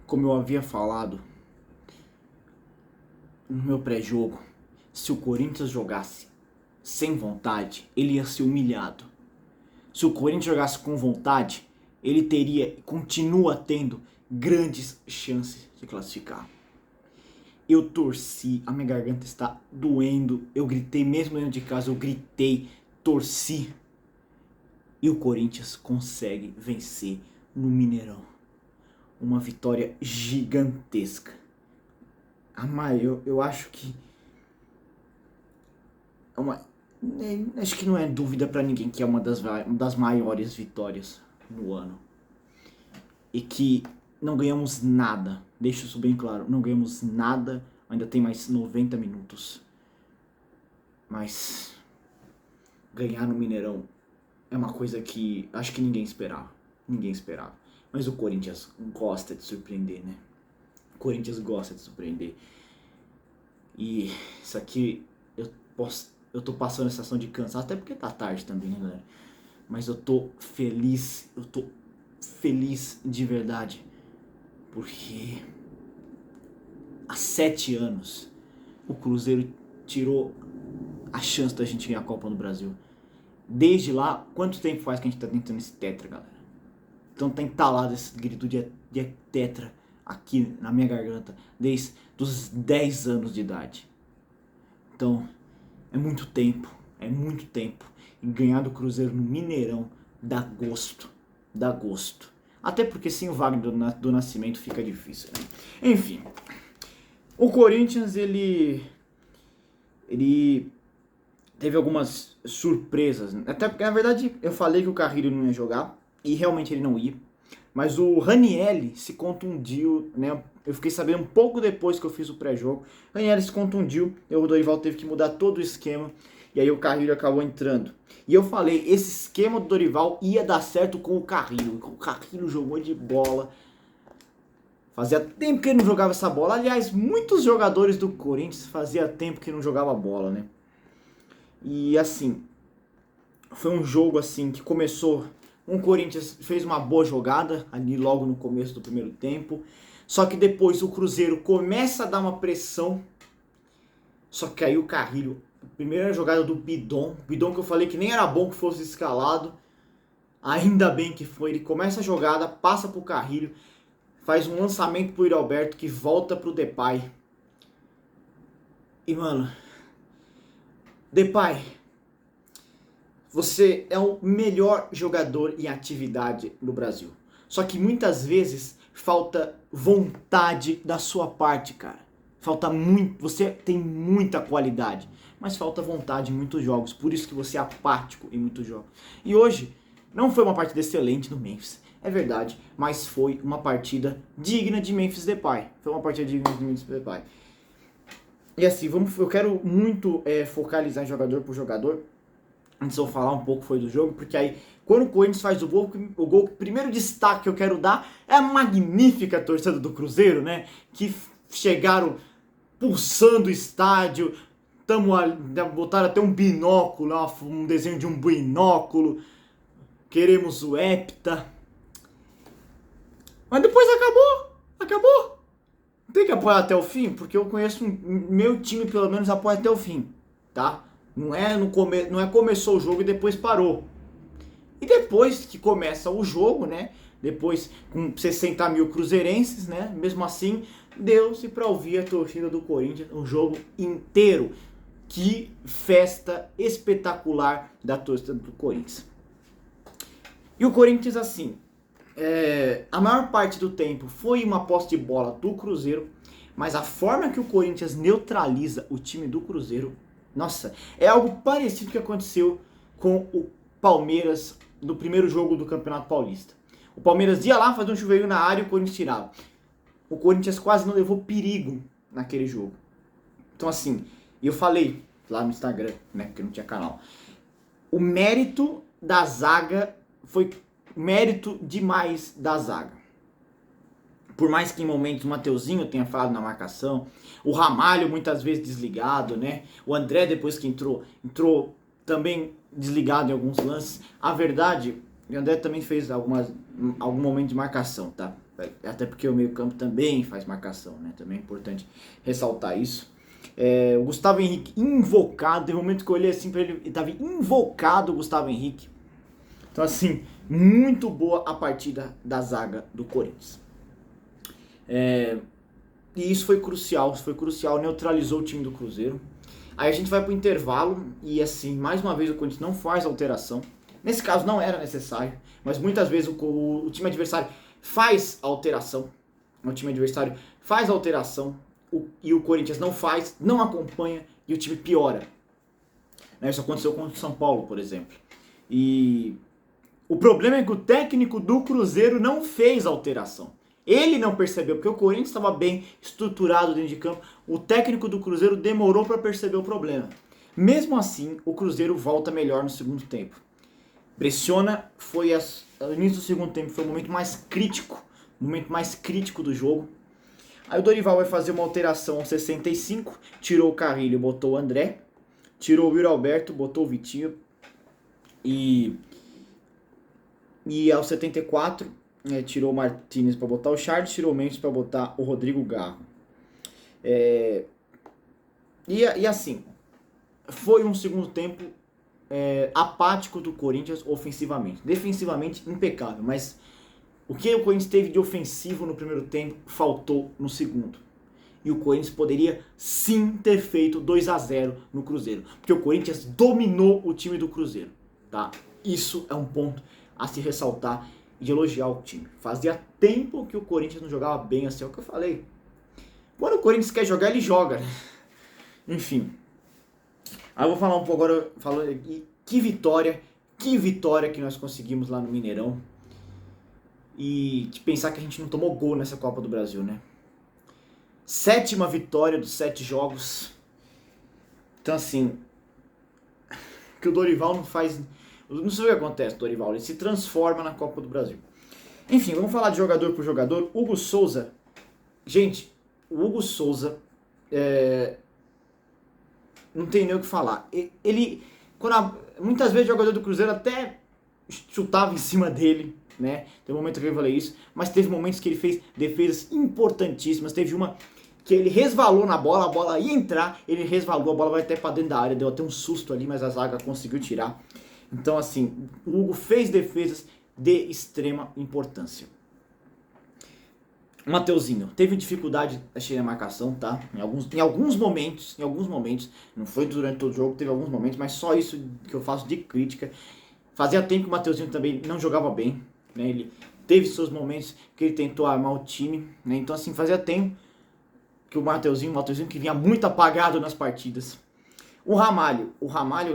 Como eu havia falado no meu pré-jogo, se o Corinthians jogasse sem vontade, ele ia ser humilhado. Se o Corinthians jogasse com vontade, ele teria, continua tendo, grandes chances de classificar. Eu torci, a minha garganta está doendo, eu gritei mesmo dentro de casa, eu gritei, torci. E o Corinthians consegue vencer no Mineirão. Uma vitória gigantesca. Eu acho que acho que não é dúvida pra ninguém que é uma das maiores vitórias no ano. E que não ganhamos nada. Deixo isso bem claro. Não ganhamos nada. Ainda tem mais 90 minutos. Mas ganhar no Mineirão é uma coisa que acho que ninguém esperava. Ninguém esperava. Mas o Corinthians gosta de surpreender, né? O Corinthians gosta de surpreender. E isso aqui eu tô passando a sensação de cansaço, até porque tá tarde também, né, galera? Mas eu tô feliz de verdade, porque há 7 anos o Cruzeiro tirou a chance da gente ganhar a Copa no Brasil. Desde lá, quanto tempo faz que a gente tá tentando esse tetra, galera? Então tá entalado esse grito de tetra aqui na minha garganta desde os 10 anos de idade. Então, é muito tempo. E ganhar do Cruzeiro no Mineirão dá gosto. Dá gosto. Até porque sem o Wagner do Nascimento fica difícil, né? Enfim. O Corinthians, ele teve algumas surpresas. Até porque, na verdade, eu falei que o Carrilho não ia jogar. E realmente ele não ia. Mas o Ranieri se contundiu, né? Eu fiquei sabendo um pouco depois que eu fiz o pré-jogo. O Ranieri se contundiu, e o Dorival teve que mudar todo o esquema. E aí o Carrilho acabou entrando. E eu falei, esse esquema do Dorival ia dar certo com o Carrilho. O Carrilho jogou de bola. Fazia tempo que ele não jogava essa bola. Aliás, muitos jogadores do Corinthians fazia tempo que não jogava bola, né? E assim, foi um jogo assim que começou... O Corinthians fez uma boa jogada ali logo no começo do primeiro tempo. Só que depois o Cruzeiro começa a dar uma pressão. Só que aí o Carrilho, primeira jogada do Bidon que eu falei que nem era bom que fosse escalado. Ainda bem que foi. Ele começa a jogada, passa pro Carrilho, faz um lançamento pro Yuri Alberto que volta pro Depay. E mano, Depay, você é o melhor jogador em atividade no Brasil. Só que muitas vezes falta vontade da sua parte, cara. Falta muito, você tem muita qualidade, mas falta vontade em muitos jogos. Por isso que você é apático em muitos jogos. E hoje não foi uma partida excelente no Memphis, é verdade, mas foi uma partida digna de Memphis Depay. Foi uma partida digna de Memphis Depay. E assim, eu quero muito focalizar jogador por jogador. Antes de eu falar um pouco do jogo, porque aí quando o Corinthians faz o gol, o primeiro destaque que eu quero dar é a magnífica torcida do Cruzeiro, né? Que chegaram pulsando o estádio, botaram até um binóculo, um desenho de um binóculo, queremos o Hepta. Mas depois acabou. Tem que apoiar até o fim, porque eu conheço, meu time pelo menos apoia até o fim, tá? Não é começou o jogo e depois parou. E depois que começa o jogo, né? Depois com 60 mil cruzeirenses, né? Mesmo assim, deu-se para ouvir a torcida do Corinthians um jogo inteiro. Que festa espetacular da torcida do Corinthians. E o Corinthians, assim, a maior parte do tempo foi uma posse de bola do Cruzeiro, mas a forma que o Corinthians neutraliza o time do Cruzeiro, nossa, é algo parecido que aconteceu com o Palmeiras no primeiro jogo do Campeonato Paulista. O Palmeiras ia lá fazer um chuveirinho na área e o Corinthians tirava. O Corinthians quase não levou perigo naquele jogo. Então assim, eu falei lá no Instagram, né, porque não tinha canal, o mérito da zaga foi mérito demais da zaga. Por mais que em momentos o Mateuzinho tenha falado na marcação, o Ramalho muitas vezes desligado, né? O André depois que entrou também desligado em alguns lances. A verdade, o André também fez algum momento de marcação, tá? até porque o meio-campo também faz marcação, né? Também é importante ressaltar isso. O Gustavo Henrique invocado, teve um momento que eu olhei assim pra ele, tava invocado o Gustavo Henrique. Então assim, muito boa a partida da zaga do Corinthians. E isso foi crucial, neutralizou o time do Cruzeiro. Aí a gente vai pro intervalo e assim, mais uma vez o Corinthians não faz alteração. Nesse caso não era necessário, mas muitas vezes o time adversário faz alteração. O time adversário faz alteração e o Corinthians não faz, não acompanha e o time piora. Isso aconteceu com o São Paulo, por exemplo. E o problema é que o técnico do Cruzeiro não fez alteração. Ele não percebeu, porque o Corinthians estava bem estruturado dentro de campo. O técnico do Cruzeiro demorou para perceber o problema. Mesmo assim, o Cruzeiro volta melhor no segundo tempo. Pressiona, o início do segundo tempo foi o momento mais crítico do jogo. Aí o Dorival vai fazer uma alteração aos 65, tirou o Carrilho, botou o André, tirou o Yuri Alberto, botou o Vitinho e aos 74 tirou o Martinez para botar o Charles, tirou o Mendes para botar o Rodrigo Garro. E assim, foi um segundo tempo apático do Corinthians ofensivamente. Defensivamente impecável, mas o que o Corinthians teve de ofensivo no primeiro tempo faltou no segundo. E o Corinthians poderia sim ter feito 2-0 no Cruzeiro, porque o Corinthians dominou o time do Cruzeiro, tá? Isso é um ponto a se ressaltar e de elogiar o time. Fazia tempo que o Corinthians não jogava bem assim, é o que eu falei. Quando o Corinthians quer jogar, ele joga, né? Enfim. Aí eu vou falar um pouco agora, que vitória que nós conseguimos lá no Mineirão. E de pensar que a gente não tomou gol nessa Copa do Brasil, né? 7ª vitória dos 7 jogos. Então assim, que o Dorival não faz... Não sei o que acontece, Dorival, ele se transforma na Copa do Brasil. Enfim, vamos falar de jogador por jogador. Hugo Souza. Gente, o Hugo Souza não tem nem o que falar. Ele, muitas vezes o jogador do Cruzeiro até chutava em cima dele, né? Tem um momento que eu falei isso, mas teve momentos que ele fez defesas importantíssimas. Teve uma que ele resvalou na bola, a bola ia entrar, ele resvalou, a bola vai até pra dentro da área, deu até um susto ali, mas a zaga conseguiu tirar. Então assim, o Hugo fez defesas de extrema importância. O Mateuzinho teve dificuldade achei na marcação, tá? Em alguns momentos, não foi durante todo o jogo, teve alguns momentos, mas só isso que eu faço de crítica. Fazia tempo que o Mateuzinho também não jogava bem, né? Ele teve seus momentos que ele tentou armar o time, né? Então assim, fazia tempo que o Mateuzinho que vinha muito apagado nas partidas. O Ramalho,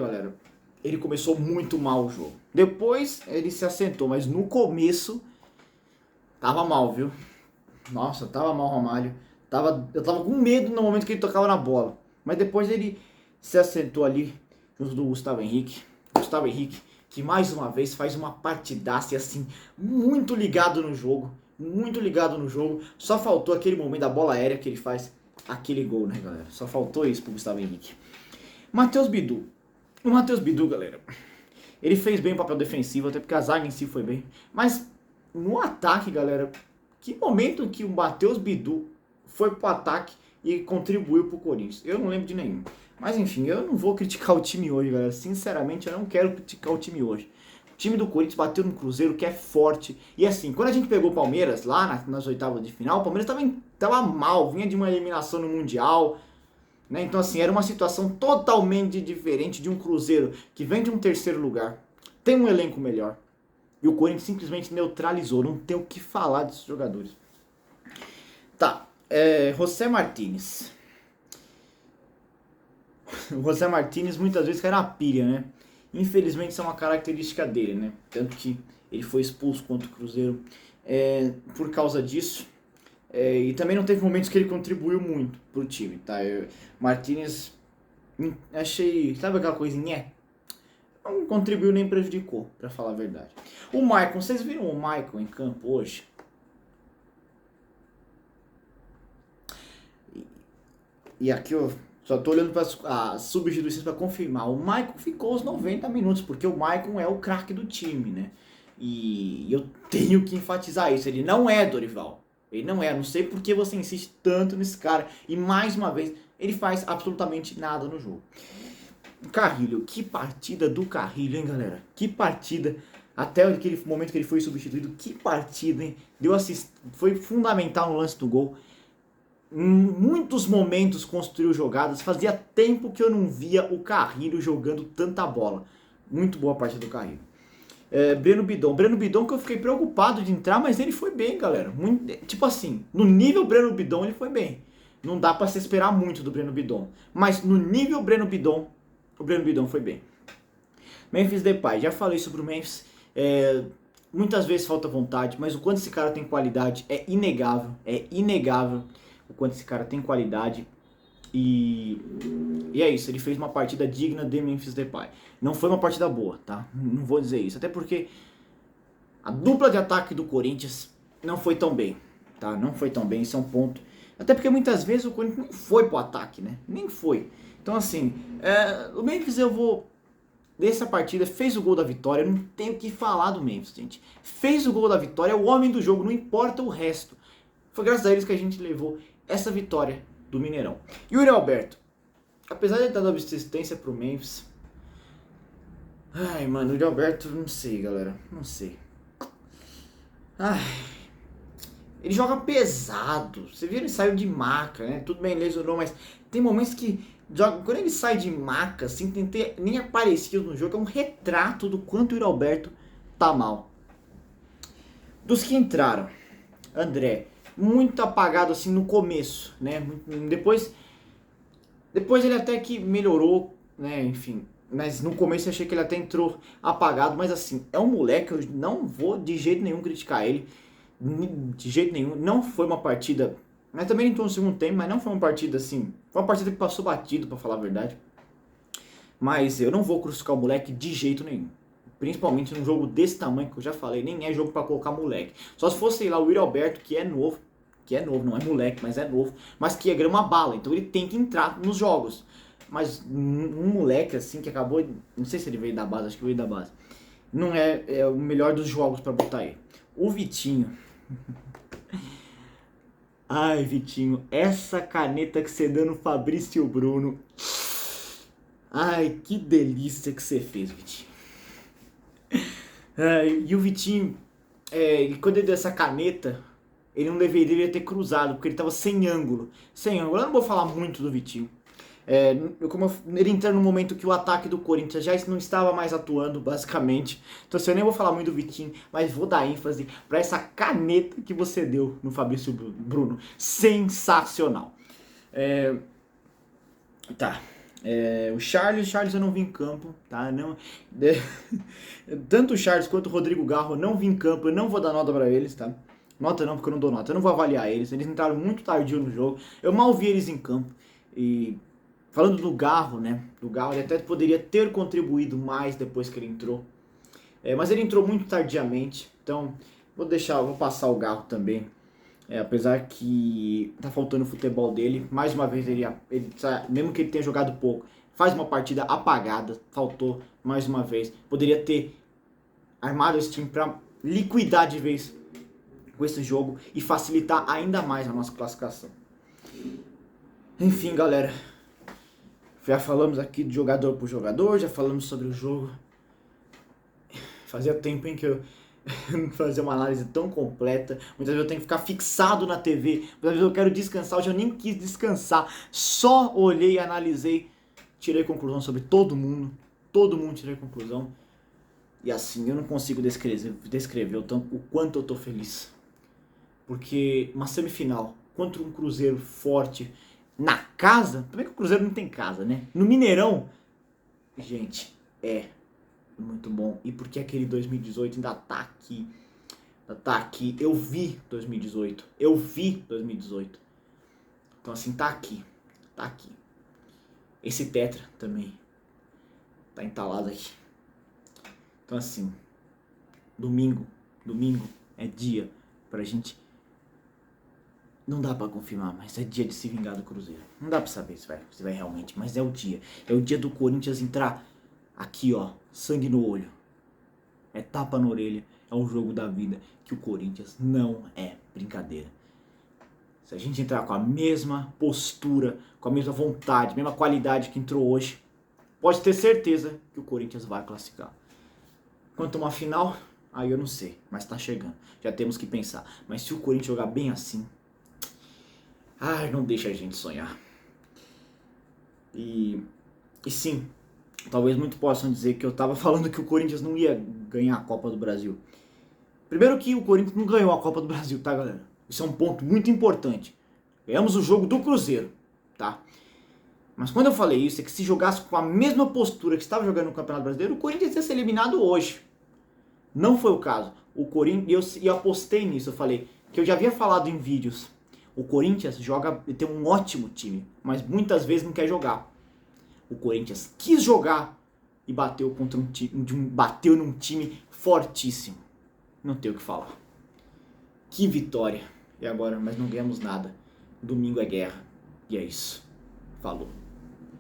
galera, ele começou muito mal o jogo. Depois ele se assentou, mas no começo tava mal, viu? Nossa, tava mal o Ramalho. Eu tava com medo no momento que ele tocava na bola. Mas depois ele se assentou ali junto do Gustavo Henrique. Gustavo Henrique, que mais uma vez faz uma partidaça e assim, muito ligado no jogo. Muito ligado no jogo. Só faltou aquele momento da bola aérea que ele faz aquele gol, né, galera? Só faltou isso pro Gustavo Henrique. Matheus Bidu. O Matheus Bidu, galera, ele fez bem o papel defensivo, até porque a zaga em si foi bem. Mas no ataque, galera, que momento que o Matheus Bidu foi pro ataque e contribuiu pro Corinthians? Eu não lembro de nenhum. Mas enfim, eu não vou criticar o time hoje, galera. Sinceramente, eu não quero criticar o time hoje. O time do Corinthians bateu no Cruzeiro, que é forte. E assim, quando a gente pegou o Palmeiras lá nas oitavas de final, o Palmeiras tava mal, vinha de uma eliminação no Mundial, né? Então assim, era uma situação totalmente diferente de um Cruzeiro que vem de um terceiro lugar, tem um elenco melhor. E o Corinthians simplesmente neutralizou, não tem o que falar desses jogadores. Tá, José Martínez. O José Martínez muitas vezes cai na pilha, né? Infelizmente isso é uma característica dele, né? Tanto que ele foi expulso contra o Cruzeiro por causa disso. E também não teve momentos que ele contribuiu muito pro time, tá? Martínez, achei, sabe aquela coisinha? Não contribuiu nem prejudicou, pra falar a verdade. O Maicon, vocês viram o Maicon em campo hoje? E aqui eu só tô olhando para as substituições para confirmar. O Maicon ficou os 90 minutos, porque o Maicon é o craque do time, né? E eu tenho que enfatizar isso. Ele não é Dorival. Ele não é. Não sei por que você insiste tanto nesse cara. E mais uma vez, ele faz absolutamente nada no jogo. Carrilho, que partida do Carrilho, hein, galera? Que partida. Até aquele momento que ele foi substituído, que partida, hein? Foi fundamental no lance do gol. Em muitos momentos construiu jogadas. Fazia tempo que eu não via o Carrilho jogando tanta bola. Muito boa a partida do Carrilho. Breno Bidon que eu fiquei preocupado de entrar, mas ele foi bem, galera. Tipo assim, no nível Breno Bidon ele foi bem. Não dá pra se esperar muito do Breno Bidon. Mas no nível Breno Bidon, o Breno Bidon foi bem. Memphis Depay, já falei sobre o Memphis. Muitas vezes falta vontade, mas o quanto esse cara tem qualidade é inegável. É inegável o quanto esse cara tem qualidade. E é isso, ele fez uma partida digna de Memphis Depay. Não foi uma partida boa, tá? Não vou dizer isso. Até porque a dupla de ataque do Corinthians não foi tão bem, tá? Não foi tão bem, isso é um ponto. Até porque muitas vezes o Corinthians nem foi pro ataque, né? Nem foi. Então assim, o Memphis dessa partida fez o gol da vitória. Eu não tenho o que falar do Memphis, gente. Fez o gol da vitória, é o homem do jogo, não importa o resto. Foi graças a eles que a gente levou essa vitória do Mineirão. Yuri Alberto, apesar de ele estar dando assistência pro Memphis, ai, mano, o Yuri Alberto, não sei, galera, não sei. Ai, ele joga pesado. Você viu, ele saiu de maca, né? Tudo bem, lesionou, mas tem momentos que quando ele sai de maca, assim, nem aparecido no jogo, é um retrato do quanto o Yuri Alberto tá mal. Dos que entraram, André, muito apagado assim no começo, né? Depois ele até que melhorou, né? Enfim, mas no começo eu achei que ele até entrou apagado, mas assim, é um moleque, eu não vou de jeito nenhum criticar ele, de jeito nenhum. Não foi uma partida, mas também entrou no segundo tempo, mas não foi uma partida assim, foi uma partida que passou batido, pra falar a verdade. Mas eu não vou crucificar o moleque de jeito nenhum. Principalmente num jogo desse tamanho que eu já falei, nem é jogo pra colocar moleque. Só se fosse, sei lá, o Yuri Alberto, que é novo, não é moleque, mas é novo, mas que é grama bala, então ele tem que entrar nos jogos. Mas um moleque assim que acabou, não sei se ele veio da base, acho que veio da base, não é o melhor dos jogos pra botar ele. O Vitinho, ai Vitinho, essa caneta que você deu no Fabrício Bruno, ai que delícia que você fez, Vitinho. E o Vitinho, quando ele deu essa caneta, ele não deveria ter cruzado, porque ele estava sem ângulo. Sem ângulo. Eu não vou falar muito do Vitinho. Ele entrando no momento que o ataque do Corinthians já não estava mais atuando, basicamente. Então assim, eu nem vou falar muito do Vitinho, mas vou dar ênfase para essa caneta que você deu no Fabrício Bruno. Sensacional. Tá. O Charles eu não vi em campo, tá? Não, tanto o Charles quanto o Rodrigo Garro eu não vi em campo, eu não vou dar nota pra eles, tá? Nota não, porque eu não dou nota, eu não vou avaliar eles entraram muito tardio no jogo, eu mal vi eles em campo. E falando do Garro, né? Do Garro, ele até poderia ter contribuído mais depois que ele entrou, mas ele entrou muito tardiamente, então vou passar o Garro também. Apesar que tá faltando o futebol dele, mais uma vez ele mesmo que ele tenha jogado pouco, faz uma partida apagada, faltou mais uma vez. Poderia ter armado esse time para liquidar de vez com esse jogo e facilitar ainda mais a nossa classificação. Enfim, galera, já falamos aqui de jogador por jogador, já falamos sobre o jogo. Fazia tempo em que eu fazer uma análise tão completa. Muitas vezes eu tenho que ficar fixado na TV, muitas vezes eu quero descansar, hoje eu nem quis descansar, só olhei, analisei, tirei conclusão sobre todo mundo tirei conclusão, e assim, eu não consigo descrever o quanto eu tô feliz, porque uma semifinal contra um Cruzeiro forte na casa, também que o Cruzeiro não tem casa, né, no Mineirão, gente, muito bom. E porque aquele 2018 ainda tá aqui. Eu vi 2018. Então assim, tá aqui. Esse tetra também tá entalado aqui. Então assim, domingo é dia pra gente. Não dá pra confirmar, mas é dia de se vingar do Cruzeiro. Não dá pra saber se vai realmente, mas é o dia. É o dia do Corinthians entrar aqui, ó, sangue no olho. É tapa na orelha. é um jogo da vida, que o Corinthians não é brincadeira. Se a gente entrar com a mesma postura, com a mesma vontade, mesma qualidade que entrou hoje, pode ter certeza que o Corinthians vai classificar. Quanto a uma final, aí eu não sei, mas tá chegando. Já temos que pensar. Mas se o Corinthians jogar bem assim, ai, não deixa a gente sonhar. E sim, talvez muitos possam dizer que eu tava falando que o Corinthians não ia ganhar a Copa do Brasil. Primeiro que o Corinthians não ganhou a Copa do Brasil, tá, galera? Isso é um ponto muito importante. Ganhamos o jogo do Cruzeiro, tá? Mas quando eu falei isso, é que se jogasse com a mesma postura que estava jogando no Campeonato Brasileiro, o Corinthians ia ser eliminado hoje. Não foi o caso. O Corinthians, eu apostei nisso, eu falei que eu já havia falado em vídeos. O Corinthians tem um ótimo time, mas muitas vezes não quer jogar. O Corinthians quis jogar e bateu contra bateu num time fortíssimo. Não tem o que falar. Que vitória. E agora, mas não ganhamos nada. Domingo é guerra. E é isso. Falou.